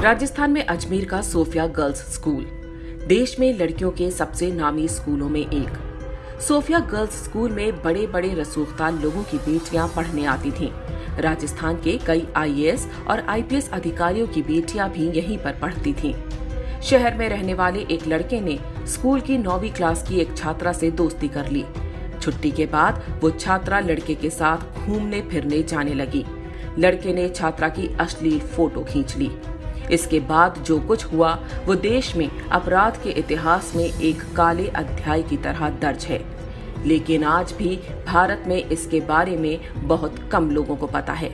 राजस्थान में अजमेर का Sophia girls school देश में लड़कियों के सबसे नामी स्कूलों में एक। सोफिया गर्ल्स स्कूल में बड़े बड़े रसूखदार लोगों की बेटियां पढ़ने आती थीं। राजस्थान के कई आईएएस और आईपीएस अधिकारियों की बेटियां भी यहीं पर पढ़ती थीं। शहर में रहने वाले एक लड़के ने स्कूल की 9वीं क्लास की एक छात्रा से दोस्ती कर ली। छुट्टी के बाद वो छात्रा लड़के के साथ घूमने फिरने जाने लगी। लड़के ने छात्रा की अश्लील फोटो खींच ली। इसके बाद जो कुछ हुआ वो देश में अपराध के इतिहास में एक काले अध्याय की तरह दर्ज है, लेकिन आज भी भारत में इसके बारे में बहुत कम लोगों को पता है।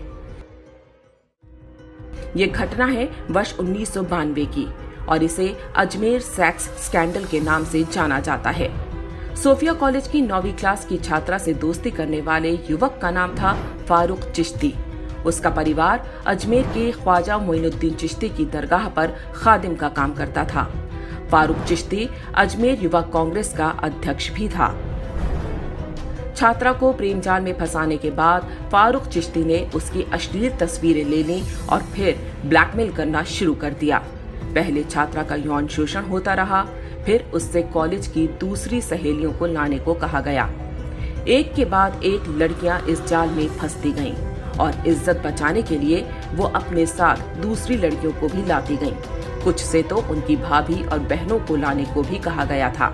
ये घटना है वर्ष 1992 की और इसे अजमेर सेक्स स्कैंडल के नाम से जाना जाता है। सोफिया कॉलेज की 9वीं क्लास की छात्रा से दोस्ती करने वाले युवक का नाम था फारूक चिश्ती। उसका परिवार अजमेर के ख्वाजा मोइनुद्दीन चिश्ती की दरगाह पर खादिम का काम करता था। फारूक चिश्ती अजमेर युवा कांग्रेस का अध्यक्ष भी था। छात्रा को प्रेम जाल में फंसाने के बाद फारूक चिश्ती ने उसकी अश्लील तस्वीरें ले ली और फिर ब्लैकमेल करना शुरू कर दिया। पहले छात्रा का यौन शोषण होता रहा, फिर उससे कॉलेज की दूसरी सहेलियों को लाने को कहा गया। एक के बाद एक लड़कियां इस जाल में फंसती गईं और इज्जत बचाने के लिए वो अपने साथ दूसरी लड़कियों को भी लाती गईं। कुछ से तो उनकी भाभी और बहनों को लाने को भी कहा गया था।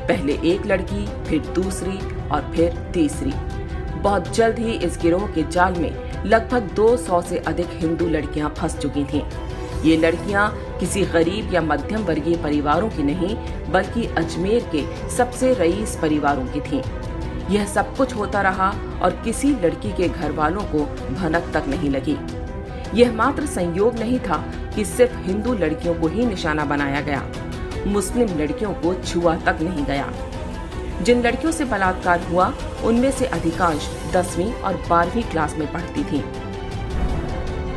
पहले एक लड़की, फिर दूसरी और फिर तीसरी। बहुत जल्द ही इस गिरोह के जाल में लगभग 200 से अधिक हिंदू लड़कियां फंस चुकी थीं। ये लड़कियां किसी गरीब या मध्यम वर्गीय परिवारों की नहीं, बल्कि अजमेर के सबसे रईस परिवारों की थीं। यह सब कुछ होता रहा और किसी लड़की के घर वालों को भनक तक नहीं लगी। यह मात्र संयोग नहीं था कि सिर्फ हिंदू लड़कियों को ही निशाना बनाया गया, मुस्लिम लड़कियों को छुआ तक नहीं गया। जिन लड़कियों से बलात्कार हुआ उनमें से अधिकांश 10वीं और 12वीं क्लास में पढ़ती थीं।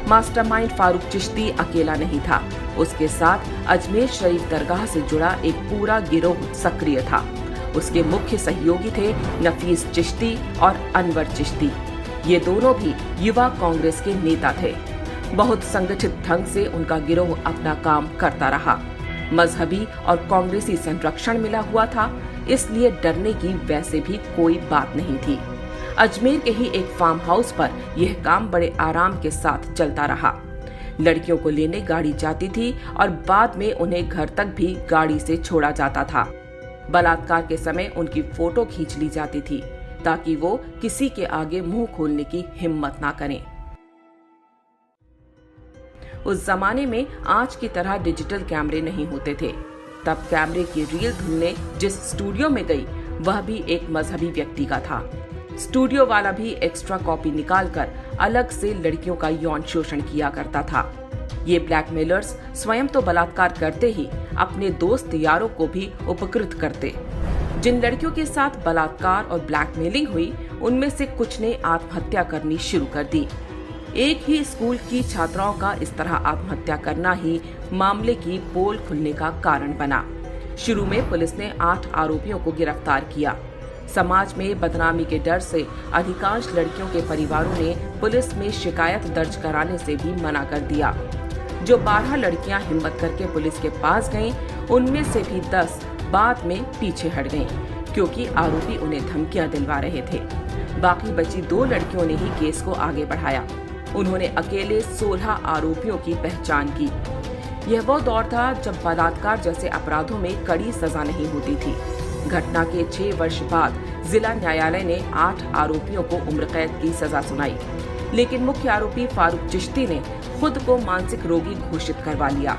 मास्टरमाइंड फारूक चिश्ती अकेला नहीं था, उसके साथ अजमेर शरीफ दरगाह से जुड़ा एक पूरा गिरोह सक्रिय था। उसके मुख्य सहयोगी थे नफीस चिश्ती और अनवर चिश्ती। ये दोनों भी युवा कांग्रेस के नेता थे। बहुत संगठित ढंग से उनका गिरोह अपना काम करता रहा। मजहबी और कांग्रेसी संरक्षण मिला हुआ था, इसलिए डरने की वैसे भी कोई बात नहीं थी। अजमेर के ही एक फार्म हाउस पर यह काम बड़े आराम के साथ चलता रहा। लड़कियों को लेने गाड़ी जाती थी और बाद में उन्हें घर तक भी गाड़ी से छोड़ा जाता था। बलात्कार के समय उनकी फोटो खींच ली जाती थी ताकि वो किसी के आगे मुंह खोलने की हिम्मत ना करें। उस जमाने में आज की तरह डिजिटल कैमरे नहीं होते थे। तब कैमरे की रील धुलने जिस स्टूडियो में गई वह भी एक मजहबी व्यक्ति का था। स्टूडियो वाला भी एक्स्ट्रा कॉपी निकालकर अलग से लड़कियों का यौन शोषण किया करता था। ये ब्लैकमेलर्स स्वयं तो बलात्कार करते ही अपने दोस्त यारों को भी उपकृत करते। जिन लड़कियों के साथ बलात्कार और ब्लैकमेलिंग हुई उनमें से कुछ ने आत्महत्या करनी शुरू कर दी। एक ही स्कूल की छात्राओं का इस तरह आत्महत्या करना ही मामले की पोल खुलने का कारण बना। शुरू में पुलिस ने 8 आरोपियों को गिरफ्तार किया। समाज में बदनामी के डर से अधिकांश लड़कियों के परिवारों ने पुलिस में शिकायत दर्ज कराने से भी मना कर दिया। जो 12 लड़कियां हिम्मत करके पुलिस के पास गईं, उनमें से भी 10 बाद में पीछे हट गईं, क्योंकि आरोपी उन्हें धमकियां दिलवा रहे थे। बाकी बची 2 लड़कियों ने ही केस को आगे बढ़ाया। उन्होंने अकेले 16 आरोपियों की पहचान की। यह वो दौर था जब बलात्कार जैसे अपराधों में कड़ी सजा नहीं होती थी। घटना के 6 वर्ष बाद जिला न्यायालय ने 8 आरोपियों को उम्र कैद की सजा सुनाई, लेकिन मुख्य आरोपी फारूक चिश्ती ने खुद को मानसिक रोगी घोषित करवा लिया,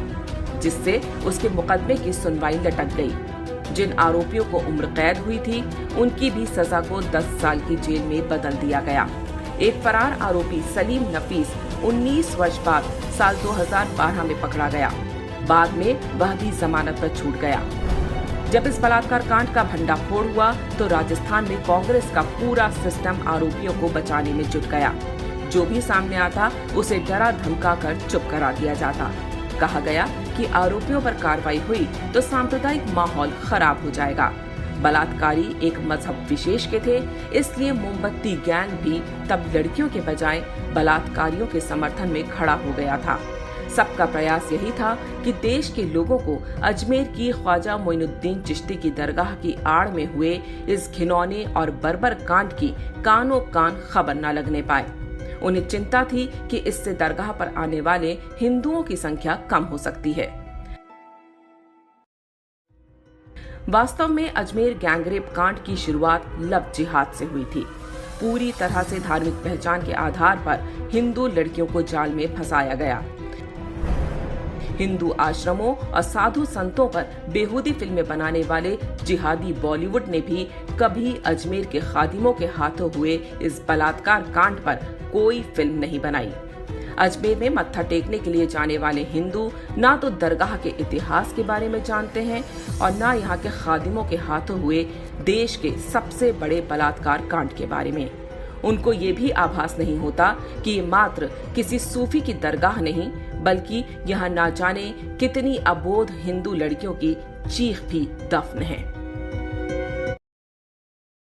जिससे उसके मुकदमे की सुनवाई लटक गई। जिन आरोपियों को उम्र कैद हुई थी उनकी भी सजा को 10 साल की जेल में बदल दिया गया। एक फरार आरोपी सलीम नफीस 19 वर्ष बाद साल 2012 में पकड़ा गया। बाद में वह भी जमानत पर छूट गया। जब इस बलात्कार कांड का भंडाफोड़ हुआ तो राजस्थान में कांग्रेस का पूरा सिस्टम आरोपियों को बचाने में जुट गया। जो भी सामने आता उसे डरा धमका कर चुप करा दिया जाता। कहा गया कि आरोपियों पर कार्रवाई हुई तो सांप्रदायिक माहौल खराब हो जाएगा। बलात्कारी एक मजहब विशेष के थे, इसलिए मोमबत्ती गैंग भी तब लड़कियों के बजाय बलात्कारियों के समर्थन में खड़ा हो गया था। सबका प्रयास यही था कि देश के लोगों को अजमेर की ख्वाजा मोइनुद्दीन चिश्ती की दरगाह की आड़ में हुए इस घिनौने और बर्बर कांड की कानों कान खबर न लगने पाए। उन्हें चिंता थी कि इससे दरगाह पर आने वाले हिंदुओं की संख्या कम हो सकती है। वास्तव में अजमेर गैंगरेप कांड की शुरुआत लव जिहाद से हुई थी। पूरी तरह से धार्मिक पहचान के आधार पर हिंदू लड़कियों को जाल में फंसाया गया। हिंदू आश्रमों और साधु संतों पर बेहूदी फिल्में बनाने वाले जिहादी बॉलीवुड ने भी कभी अजमेर के खादिमों के हाथों हुए इस बलात्कार कांड पर कोई फिल्म नहीं बनाई। अजमेर में मत्था टेकने के लिए जाने वाले हिंदू ना तो दरगाह के इतिहास के बारे में जानते हैं और ना यहाँ के खादिमों के हाथों हुए देश के सबसे बड़े बलात्कार कांड के बारे में। उनको ये भी आभास नहीं होता कि ये मात्र किसी सूफी की दरगाह नहीं, बल्कि यहाँ ना जाने कितनी अबोध हिंदू लड़कियों की चीख भी दफन है।